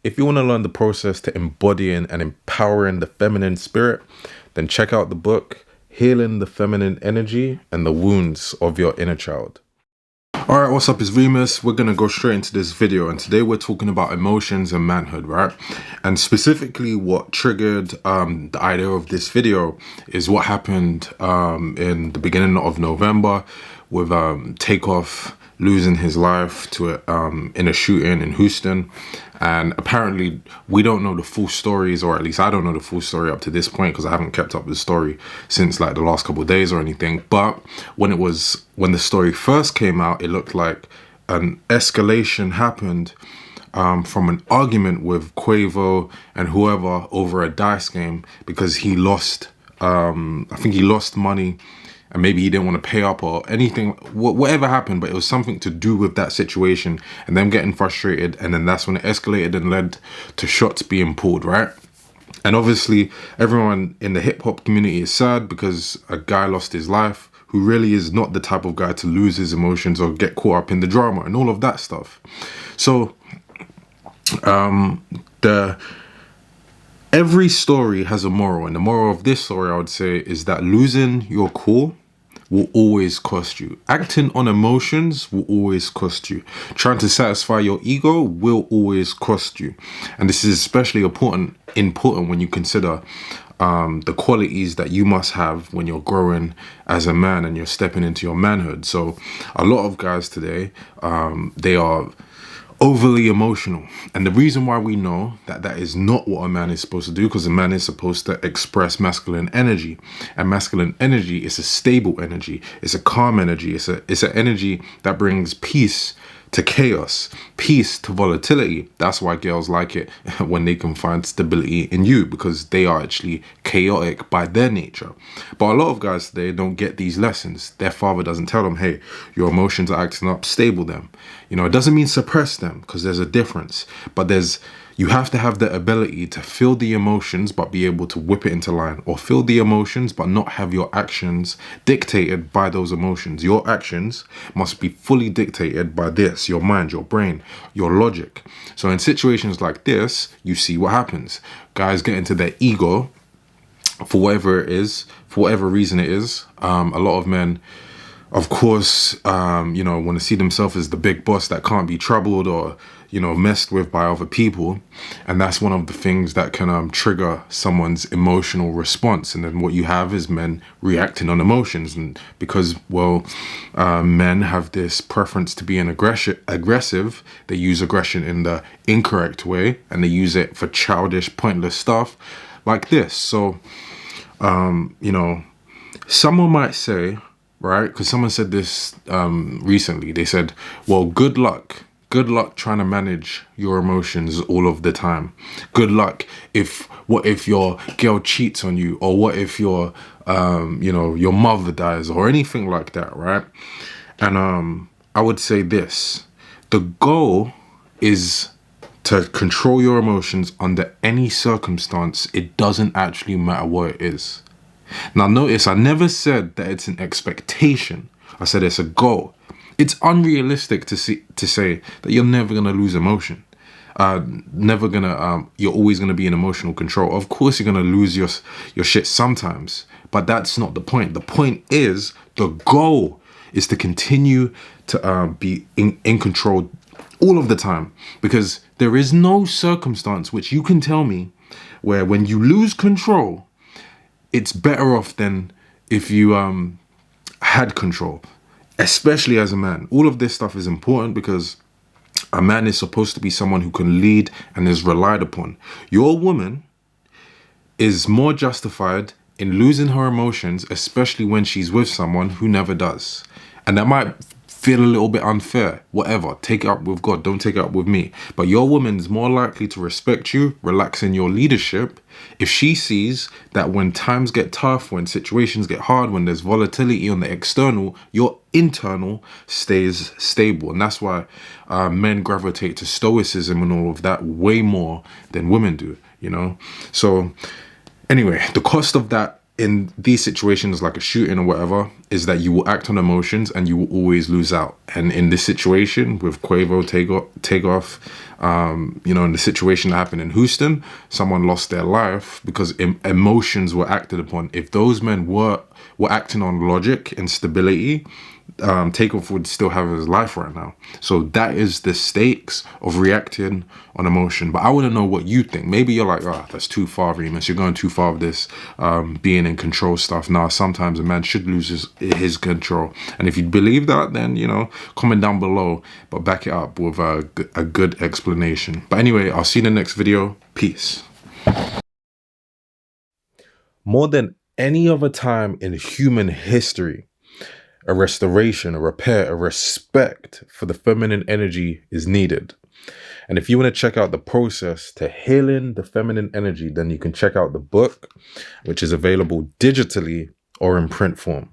if you want to learn the process to embodying and empowering the feminine spirit, then check out the book, Healing the Feminine Energy and the Wounds of Your Inner Child. Alright, what's up? It's Reemus. We're going to go straight into this video, and today we're talking about emotions and manhood, right? And specifically what triggered the idea of this video is what happened in the beginning of November with TakeOff losing his life to in a shooting in Houston. And apparently we don't know the full stories, or at least I don't know the full story up to this point because I haven't kept up with the story since like the last couple of days or anything. But when the story first came out, it looked like an escalation happened from an argument with Quavo and whoever over a dice game because he lost, I think he lost money, and maybe he didn't want to pay up or anything, whatever happened, but it was something to do with that situation and them getting frustrated. And then that's when it escalated and led to shots being pulled, right? And obviously everyone in the hip hop community is sad because a guy lost his life who really is not the type of guy to lose his emotions or get caught up in the drama and all of that stuff. So every story has a moral, and the moral of this story, I would say, is that losing your cool will always cost you. Acting on emotions will always cost you. Trying to satisfy your ego will always cost you. And this is especially important when you consider the qualities that you must have when you're growing as a man and you're stepping into your manhood. So a lot of guys today, they are overly emotional, and the reason why we know that that is not what a man is supposed to do, because a man is supposed to express masculine energy, and masculine energy is a stable energy, it's a calm energy, it's an energy that brings peace to chaos, peace to volatility. That's why girls like it when they can find stability in you, because they are actually chaotic by their nature. But a lot of guys today don't get these lessons. Their father doesn't tell them, hey, your emotions are acting up, stable them. You know, it doesn't mean suppress them, because there's a difference. But you have to have the ability to feel the emotions but be able to whip it into line, or feel the emotions but not have your actions dictated by those emotions. Your actions must be fully dictated by this, your mind, your brain, your logic. So in situations like this, you see what happens. Guys get into their ego for whatever it is, for whatever reason it is. A lot of men, of course, want to see themselves as the big boss that can't be troubled or, messed with by other people. And that's one of the things that can trigger someone's emotional response. And then what you have is men reacting on emotions. And because, men have this preference to be aggressive, they use aggression in the incorrect way, and they use it for childish, pointless stuff like this. So, someone might say, right? Because someone said this recently. They said, well, good luck trying to manage your emotions all of the time. Good luck what if your girl cheats on you, or what if your mother dies, or anything like that, right? And I would say this: the goal is to control your emotions under any circumstance. It doesn't actually matter what it is. Now notice, I never said that it's an expectation. I said it's a goal. It's unrealistic to say that you're never gonna lose emotion. You're always gonna be in emotional control. Of course you're gonna lose your shit sometimes, but that's not the point. The point is, the goal is to continue to be in control all of the time, because there is no circumstance which you can tell me where when you lose control, it's better off than if you had control, especially as a man. All of this stuff is important because a man is supposed to be someone who can lead and is relied upon. Your woman is more justified in losing her emotions, especially when she's with someone who never does. And that might feel a little bit unfair, whatever. Take it up with God, don't take it up with me. But your woman is more likely to respect you, relax in your leadership, if she sees that when times get tough, when situations get hard, when there's volatility on the external, your internal stays stable. And that's why men gravitate to stoicism and all of that way more than women do, So anyway, the cost of that in these situations, like a shooting or whatever, is that you will act on emotions and you will always lose out. And in this situation with Quavo, Takeoff, in the situation that happened in Houston, someone lost their life because emotions were acted upon. If those men were acting on logic and stability, Takeoff would still have his life right now. So that is the stakes of reacting on emotion. But I want to know what you think. Maybe you're like, that's too far, Reemus. You're going too far with this being in control stuff. Now, sometimes a man should lose his control. And if you believe that, then, comment down below, but back it up with a good explanation. But anyway, I'll see you in the next video. Peace. More than any other time in human history, a restoration, a repair, a respect for the feminine energy is needed. And if you want to check out the process to healing the feminine energy, then you can check out the book, which is available digitally or in print form.